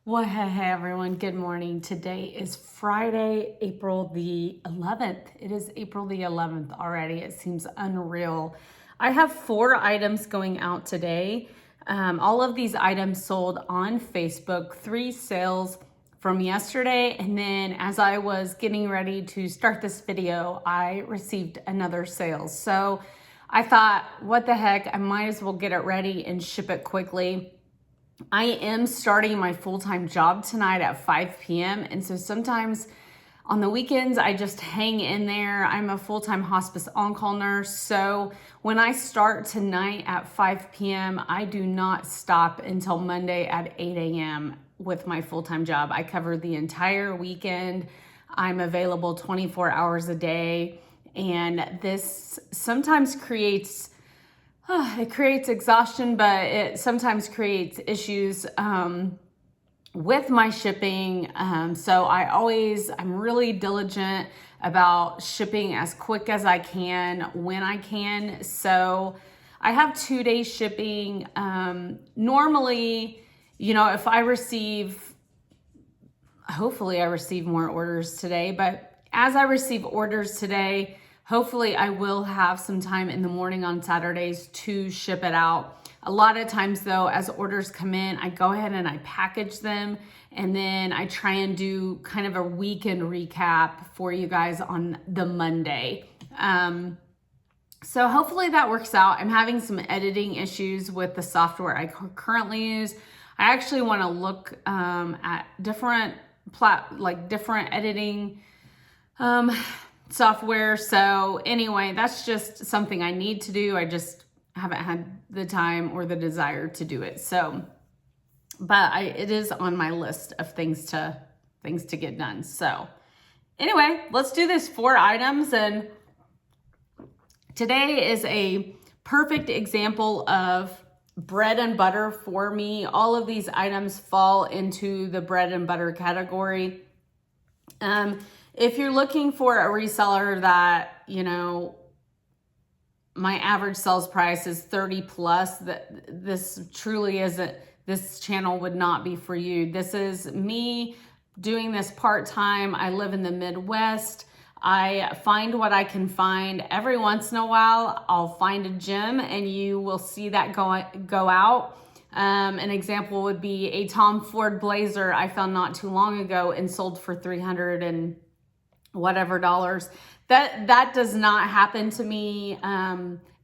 Well, hey everyone, good morning. Today is Friday, April the 11th. It is April the 11th already. It seems unreal. I have 4 items going out today. All of these items sold on Facebook, 3 sales from yesterday. And then as I was getting ready to start this video, I received another sale. So I thought, what the heck, I might as well get it ready and ship it quickly. I am starting my full-time job tonight at 5 p.m. And so sometimes on the weekends, I just hang in there. I'm a full-time hospice on-call nurse. So when I start tonight at 5 p.m., I do not stop until Monday at 8 a.m. with my full-time job. I cover the entire weekend. I'm available 24 hours a day. And this sometimes creates it creates exhaustion, but it sometimes creates issues with my shipping. So I'm really diligent about shipping as quick as I can when I can. So I have 2-day shipping. Normally, if I hopefully I receive more orders today, but as I receive orders today, hopefully I will have some time in the morning on Saturdays to ship it out. A lot of times though, as orders come in, I go ahead and I package them, and then I try and do kind of a weekend recap for you guys on the Monday. So hopefully that works out. I'm having some editing issues with the software I currently use. I actually want to look at different editing software. So anyway, that's just something I need to do. I just haven't had the time or the desire to do it. So, but it is on my list of things to get done. So anyway, let's do this 4 items. And today is a perfect example of bread and butter for me. All of these items fall into the bread and butter category. If you're looking for a reseller that, my average sales price is 30 plus, this truly isn't, this channel would not be for you. This is me doing this part-time. I live in the Midwest. I find what I can find. Every once in a while, I'll find a gem and you will see that go out. An example would be a Tom Ford Blazer I found not too long ago and sold for $300 and whatever dollars. That does not happen to me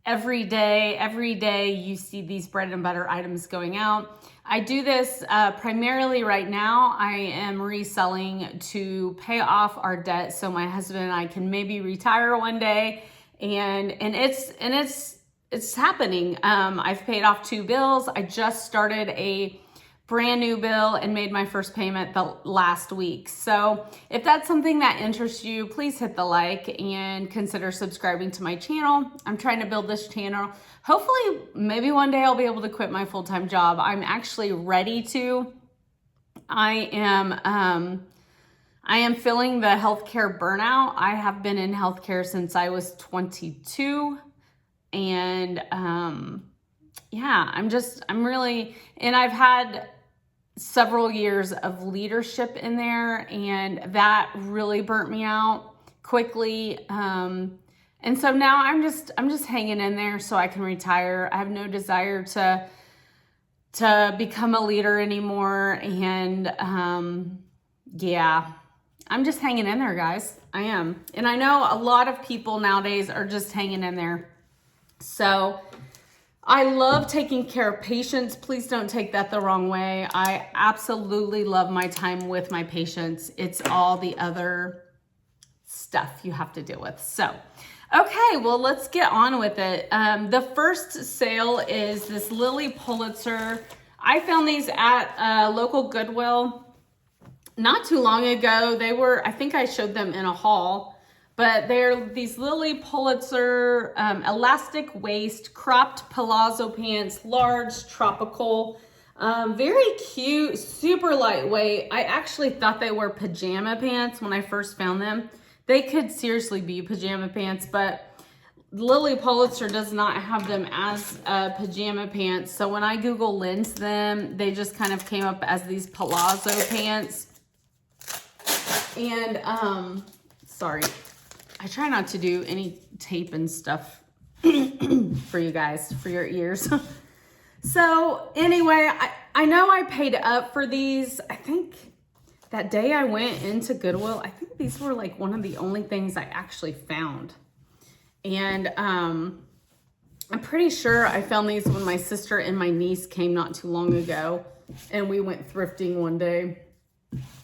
every day. Every day you see these bread and butter items going out. I do this primarily right now. I am reselling to pay off our debt so my husband and I can maybe retire one day, and it's happening. I've paid off 2 bills. I just started a brand new bill and made my first payment the last week. So if that's something that interests you, please hit the like and consider subscribing to my channel. I'm trying to build this channel. Hopefully, maybe one day I'll be able to quit my full-time job. I'm actually ready to. I am feeling the healthcare burnout. I have been in healthcare since I was 22. And and I've had several years of leadership in there, and that really burnt me out quickly. And so now I'm just hanging in there so I can retire. I have no desire to become a leader anymore. And I'm just hanging in there, guys. I am. And I know a lot of people nowadays are just hanging in there. So I love taking care of patients. Please don't take that the wrong way. I absolutely love my time with my patients. It's all the other stuff you have to deal with. So, okay, well, let's get on with it. The first sale is this Lilly Pulitzer. I found these at a local Goodwill not too long ago. I think I showed them in a haul. But they're these Lilly Pulitzer elastic waist cropped palazzo pants, large, tropical, very cute, super lightweight. I actually thought they were pajama pants when I first found them. They could seriously be pajama pants, but Lilly Pulitzer does not have them as pajama pants. So when I Google lens them, they just kind of came up as these palazzo pants. And, sorry, I try not to do any tape and stuff for you guys, for your ears. So anyway, I know I paid up for these. I think that day I went into Goodwill, I think these were like one of the only things I actually found. And I'm pretty sure I found these when my sister and my niece came not too long ago, and we went thrifting one day.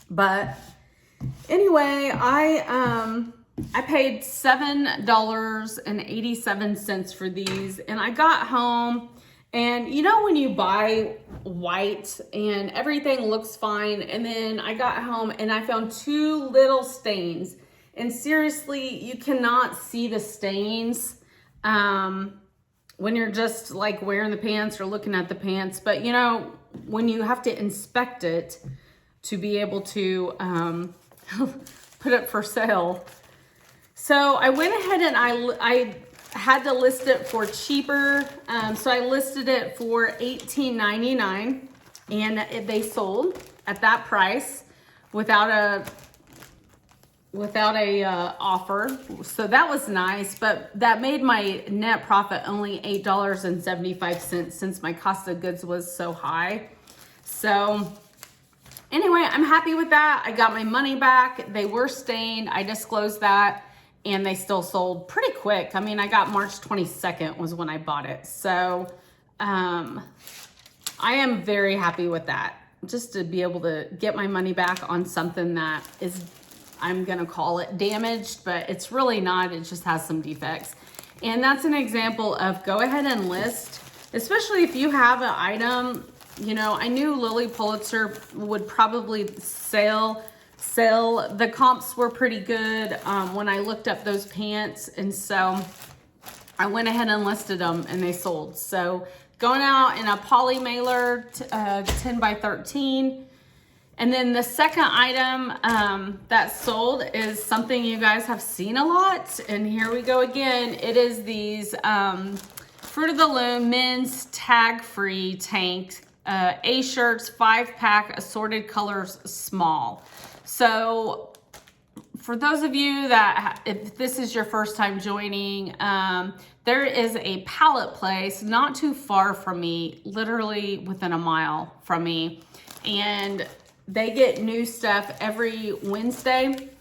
But anyway, I paid $7.87 for these, and I got home, and you know when you buy white and everything looks fine, and then I got home and I found 2 little stains. And seriously, you cannot see the stains when you're just like wearing the pants or looking at the pants. But you know, when you have to inspect it to be able to put it for sale. So I went ahead and I had to list it for cheaper. So I listed it for $18.99, and they sold at that price without a offer. So that was nice, but that made my net profit only $8.75 since my cost of goods was so high. So anyway, I'm happy with that. I got my money back. They were stained. I disclosed that, and they still sold pretty quick. I mean, I got March 22nd was when I bought it. So I am very happy with that. Just to be able to get my money back on something that is, I'm gonna call it damaged, but it's really not. It just has some defects. And that's an example of go ahead and list, especially if you have an item. You know, I knew Lilly Pulitzer would probably sell. The comps were pretty good when I looked up those pants. And so I went ahead and listed them, and they sold. So going out in a poly mailer, 10 by 13. And then the second item that sold is something you guys have seen a lot. And here we go again. It is these Fruit of the Loom men's tag-free tank A shirts, 5-pack, assorted colors, small. So for those of you that, if this is your first time joining, there is a pallet place not too far from me, literally within a mile from me. And they get new stuff every Wednesday.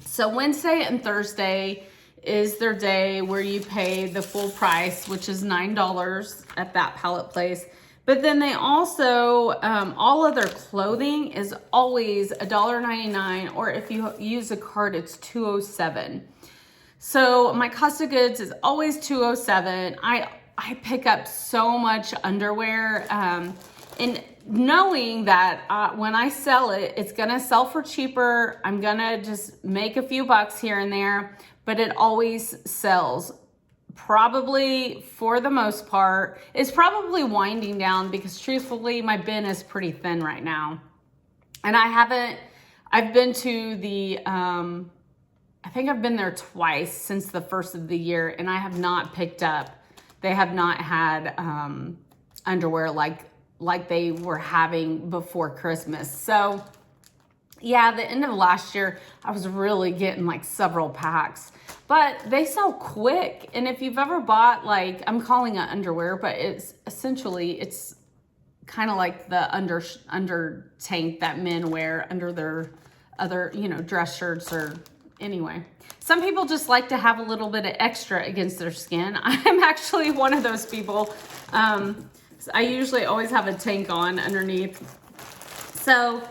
So Wednesday and Thursday is their day where you pay the full price, which is $9 at that pallet place. But then they also, all of their clothing is always $1.99, or if you use a card, it's $2.07. So my cost of goods is always $2.07. I pick up so much underwear, and knowing that when I sell it, it's gonna sell for cheaper. I'm gonna just make a few bucks here and there, but it always sells. Probably, for the most part, it's probably winding down because truthfully, my bin is pretty thin right now. And I've been to the, I think I've been there twice since the first of the year, and I have not picked up, they have not had underwear like they were having before Christmas. So yeah, the end of last year, I was really getting like several packs, but they sell quick. And if you've ever bought, like, I'm calling it underwear, but it's essentially, it's kind of like the under tank that men wear under their other, you know, dress shirts, or anyway. Some people just like to have a little bit of extra against their skin. I'm actually one of those people. I usually always have a tank on underneath. So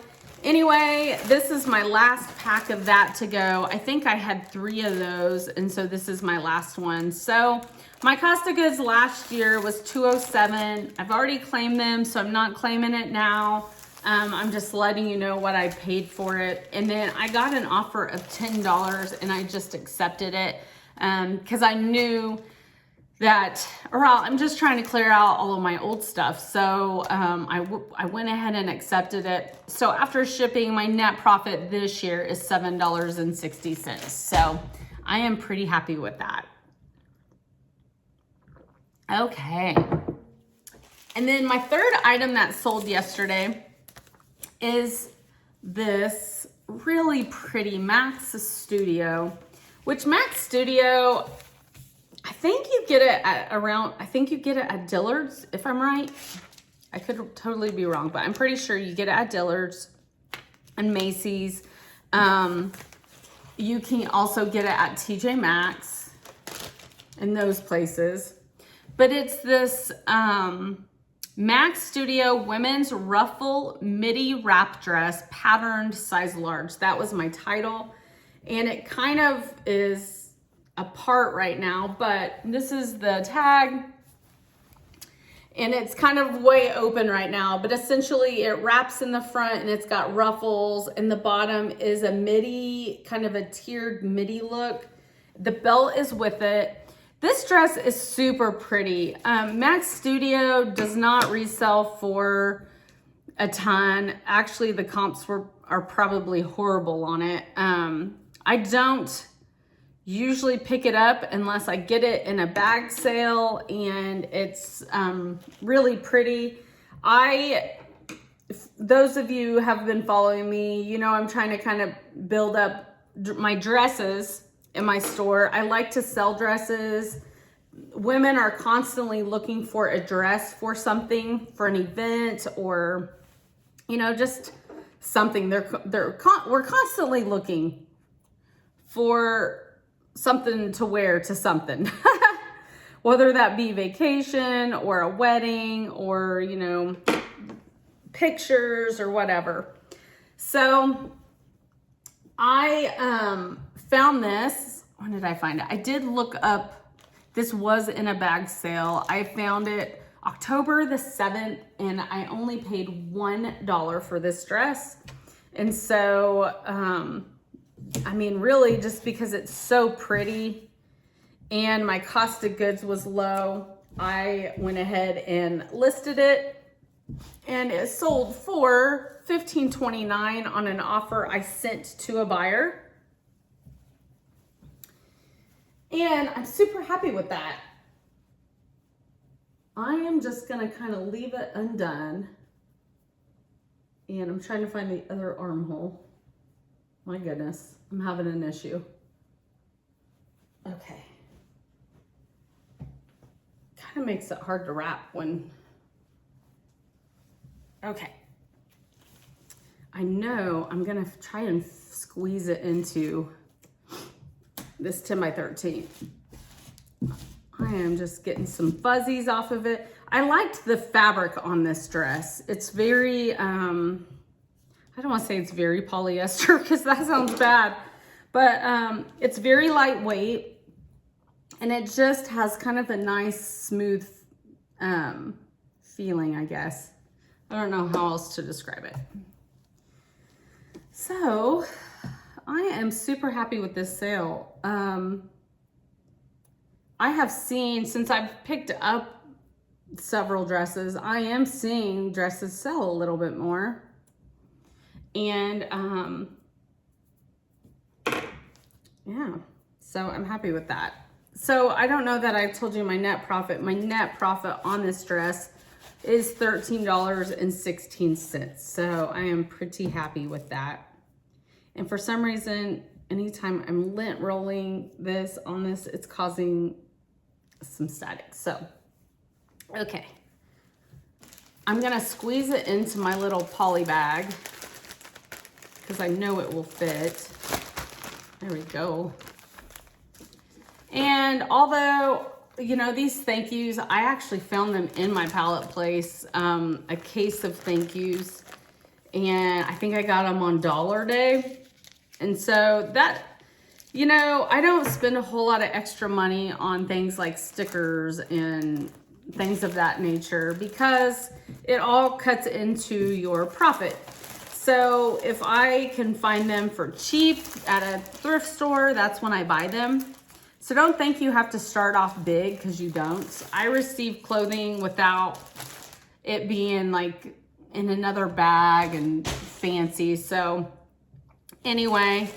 anyway, this is my last pack of that to go. I think I had 3 of those, and so this is my last one. So my cost of goods last year was $2.07. I've already claimed them, so I'm not claiming it now. I'm just letting you know what I paid for it. And then I got an offer of $10, and I just accepted it because I knew that, or I'm just trying to clear out all of my old stuff. So I went ahead and accepted it. So after shipping, my net profit this year is $7.60. So I am pretty happy with that. Okay. And then my third item that sold yesterday is this really pretty Max Studio, which Max Studio, I think you get it at Dillard's, if I'm right. I could totally be wrong, but I'm pretty sure you get it at Dillard's and Macy's. You can also get it at TJ Maxx and those places. But it's this Max Studio women's ruffle midi wrap dress, patterned size large. That was my title. And it kind of is apart right now, but this is the tag. And it's kind of way open right now, but essentially it wraps in the front and it's got ruffles, and the bottom is a midi, kind of a tiered midi look. The belt is with it. This dress is super pretty. Max Studio does not resell for a ton. Actually, the comps are probably horrible on it. I don't usually pick it up unless I get it in a bag sale, and it's really pretty. Those of you who have been following me, you know I'm trying to kind of build up my dresses in my store. I like to sell dresses. Women are constantly looking for a dress for something, for an event, or just something. We're constantly looking for something to wear to something, whether that be vacation or a wedding or pictures or whatever. So I found this. When did I find it? I did look up, this was in a bag sale. I found it October the 7th, and I only paid $1 for this dress. And so, I mean, really just because it's so pretty and my cost of goods was low, I went ahead and listed it, and it sold for $15.29 on an offer I sent to a buyer. And I'm super happy with that. I am just gonna kind of leave it undone. And I'm trying to find the other armhole. My goodness, I'm having an issue. Okay. Kind of makes it hard to wrap when, okay. I know I'm gonna try and squeeze it into this 10x13. I am just getting some fuzzies off of it. I liked the fabric on this dress. It's very, I don't want to say it's very polyester because that sounds bad, but it's very lightweight, and it just has kind of a nice smooth feeling, I guess. I don't know how else to describe it. So I am super happy with this sale. I have seen, since I've picked up several dresses, I am seeing dresses sell a little bit more. And yeah, so I'm happy with that. So I don't know that I told you my net profit. My net profit on this dress is $13.16. So I am pretty happy with that. And for some reason, anytime I'm lint rolling this on this, it's causing some static. So, okay. I'm gonna squeeze it into my little poly bag because I know it will fit. There we go. And although, these thank yous, I actually found them in my pallet place, a case of thank yous, and I think I got them on Dollar Day. And so that, I don't spend a whole lot of extra money on things like stickers and things of that nature because it all cuts into your profit. So if I can find them for cheap at a thrift store, that's when I buy them. So don't think you have to start off big, because you don't. I receive clothing without it being like in another bag and fancy. So anyway,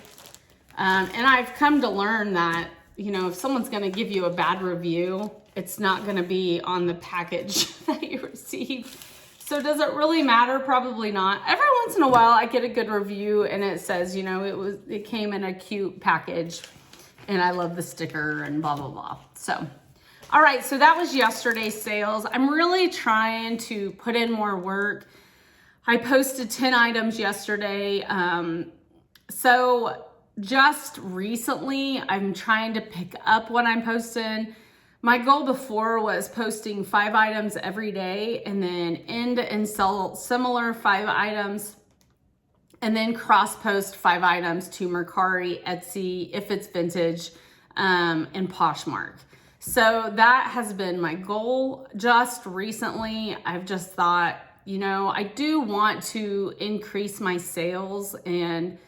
and I've come to learn that, if someone's going to give you a bad review, it's not gonna be on the package that you receive. So does it really matter? Probably not. Every once in a while I get a good review and it says, you know, it came in a cute package and I love the sticker and blah, blah, blah. So, all right, so that was yesterday's sales. I'm really trying to put in more work. I posted 10 items yesterday. So just recently, I'm trying to pick up what I'm posting. My goal before was posting 5 items every day and then end and sell similar 5 items and then cross post 5 items to Mercari, Etsy, if it's vintage, and Poshmark. So that has been my goal. Just recently, I've just thought, you know, I do want to increase my sales, and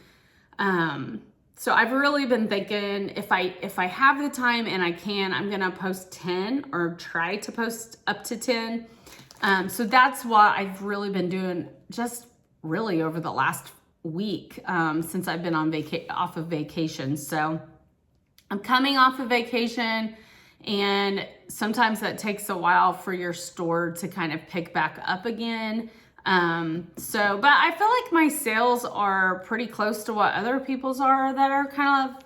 so I've really been thinking if I have the time and I can, I'm gonna post 10 or try to post up to 10. So that's what I've really been doing just really over the last week since I've been on off of vacation. So I'm coming off of vacation, and sometimes that takes a while for your store to kind of pick back up again. But I feel like my sales are pretty close to what other people's are that are kind of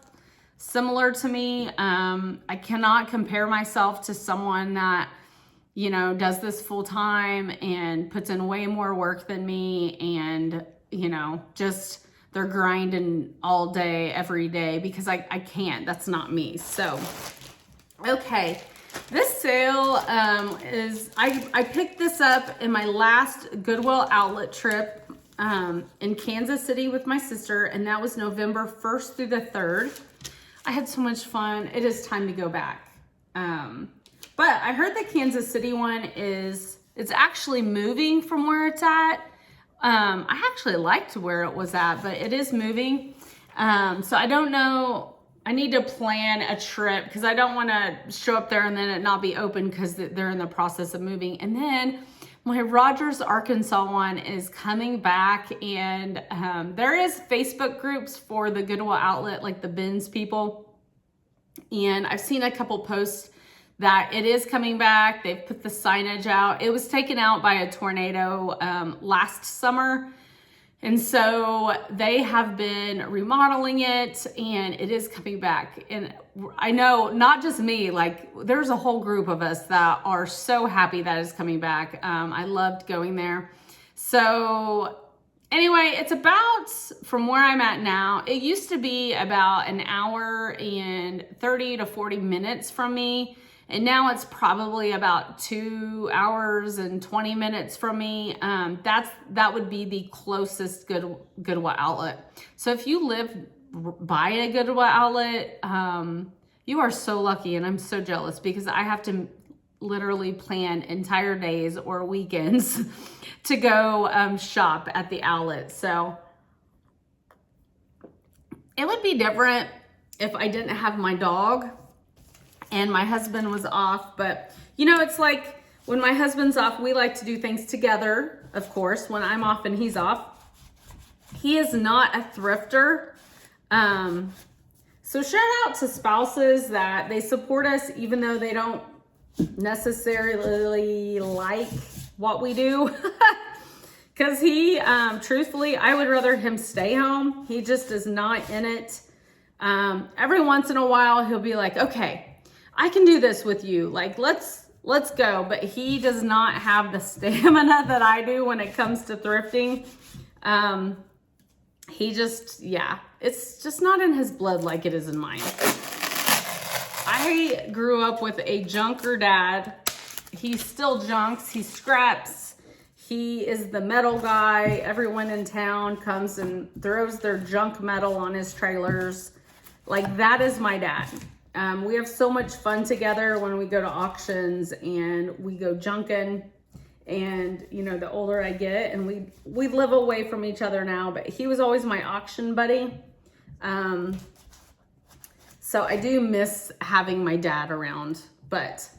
similar to me. I cannot compare myself to someone that, you know, does this full time and puts in way more work than me, and, you know, just they're grinding all day, every day, because I can't, that's not me. So, okay. This sale is, I picked this up in my last Goodwill outlet trip in Kansas City with my sister, and that was November 1st through the 3rd. I had so much fun. It is time to go back. But I heard the Kansas City one it's actually moving from where it's at. I actually liked where it was at, but it is moving. So I don't know. I need to plan a trip because I don't want to show up there and then it not be open because they're in the process of moving. And then my Rogers, Arkansas one is coming back, and there is Facebook groups for the Goodwill outlet, like the bins people. And I've seen a couple posts that it is coming back. They've put the signage out. It was taken out by a tornado last summer. And so they have been remodeling it, and it is coming back. And I know not just me, like there's a whole group of us that are so happy that it's coming back. I loved going there. So anyway, it's about, from where I'm at now, it used to be about an hour and 30 to 40 minutes from me. And now it's probably about 2 hours and 20 minutes from me. That would be the closest Goodwill outlet. So if you live by a Goodwill outlet, you are so lucky, and I'm so jealous because I have to literally plan entire days or weekends to go shop at the outlet. So it would be different if I didn't have my dog and my husband was off. But you know, it's like when my husband's off, we like to do things together, of course, when I'm off and he's off. He is not a thrifter. So shout out to spouses that they support us even though they don't necessarily like what we do. Because he, truthfully, I would rather him stay home. He just is not in it. Every once in a while, he'll be like, okay, I can do this with you. Like, let's go. But he does not have the stamina that I do when it comes to thrifting. He just, yeah, it's just not in his blood like it is in mine. I grew up with a junker dad. He still junks, he scraps. He is the metal guy. Everyone in town comes and throws their junk metal on his trailers. Like, that is my dad. We have so much fun together when we go to auctions and we go junking. And, you know, the older I get, and we live away from each other now, but he was always my auction buddy. So I do miss having my dad around. But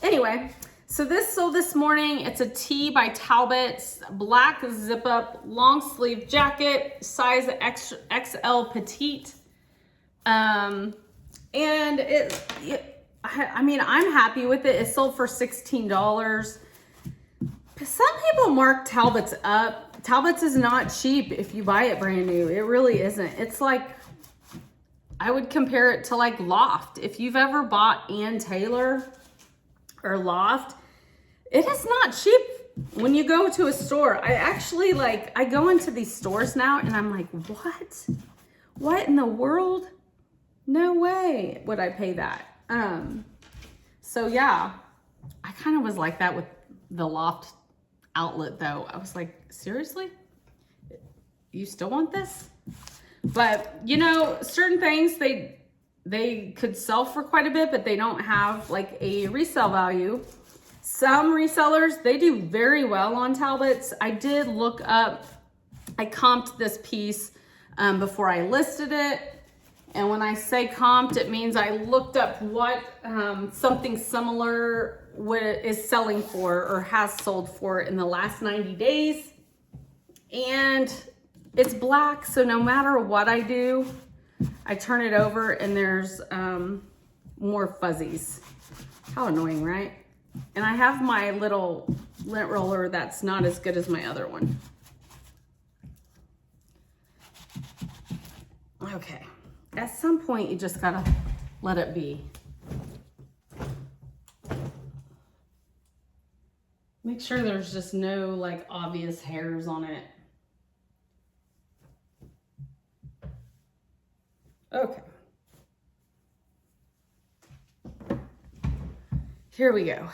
anyway, so this sold this morning. It's a tee by Talbot's, black zip up, long sleeve jacket, size XL petite. And I mean, I'm happy with it. It sold for $16. Some people mark Talbots up. Talbots is not cheap if you buy it brand new. It really isn't. It's like, I would compare it to like Loft. If you've ever bought Ann Taylor or Loft, it is not cheap when you go to a store. I actually I go into these stores now and I'm like, what? What in the world? No way would I pay that. So yeah, I kind of was like that with the Loft outlet though. I was like, seriously? You still want this? But you know, certain things they could sell for quite a bit, but they don't have like a resale value. Some resellers, they do very well on Talbots. I did look up, I comped this piece before I listed it. And when I say comped, it means I looked up what something similar is selling for or has sold for in the last 90 days. And it's black, so no matter what I do, I turn it over and there's more fuzzies. How annoying, right? And I have my little lint roller that's not as good as my other one. Okay. At some point, you just gotta let it be. Make sure there's just no like obvious hairs on it. Okay. Here we go.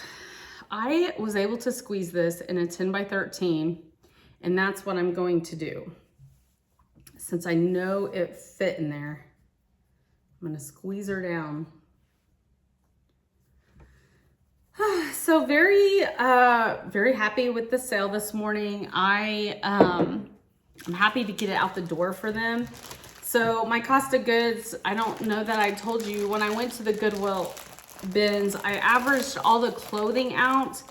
I was able to squeeze this in a 10 by 13, and that's what I'm going to do. Since I know it fit in there, I'm gonna squeeze her down. So very happy with the sale this morning. I'm happy to get it out the door for them. So my cost of goods, I don't know that I told you, when I went to the Goodwill bins, I averaged all the clothing out.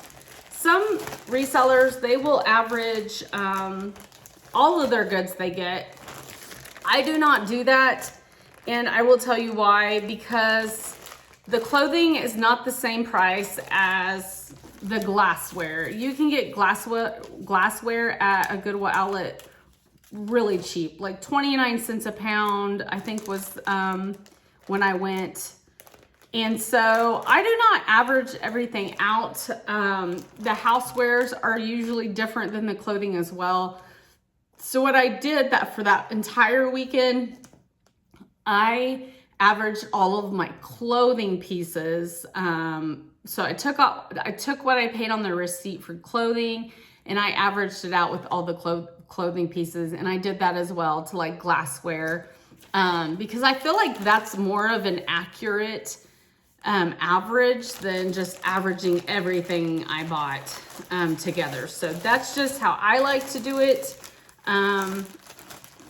Some resellers, they will average all of their goods they get. I do not do that. And I will tell you why, because the clothing is not the same price as the glassware. You can get glassware at a Goodwill outlet really cheap, like 29 cents a pound, I think was when I went. And so I do not average everything out. The housewares are usually different than the clothing as well. So what I did for that entire weekend, I averaged all of my clothing pieces. So I took what I paid on the receipt for clothing and I averaged it out with all the clothing pieces. And I did that as well to like glassware, because I feel like that's more of an accurate average than just averaging everything I bought together. So that's just how I like to do it.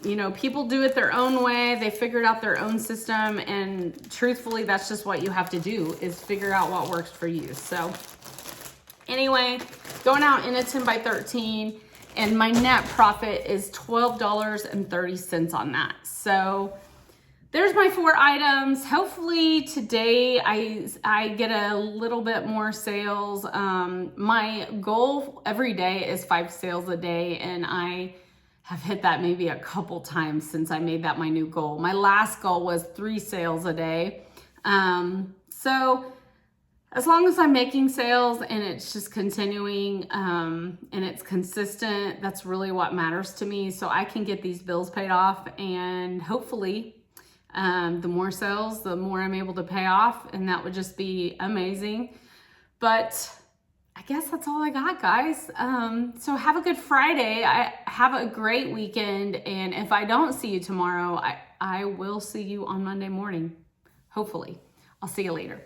You know, people do it their own way. They figured out their own system, and truthfully, that's just what you have to do, is figure out what works for you. So anyway, going out in a 10 by 13, and my net profit is $12.30 on that. So there's my 4 items. Hopefully today I get a little bit more sales. My goal every day is 5 sales a day, and I have hit that maybe a couple times since I made that my new goal. My last goal was 3 sales a day. So as long as I'm making sales and it's just continuing and it's consistent, that's really what matters to me. So I can get these bills paid off, and hopefully the more sales, the more I'm able to pay off, and that would just be amazing. But I guess that's all I got, guys. So have a good Friday. Have a great weekend. And if I don't see you tomorrow, I will see you on Monday morning. Hopefully. I'll see you later.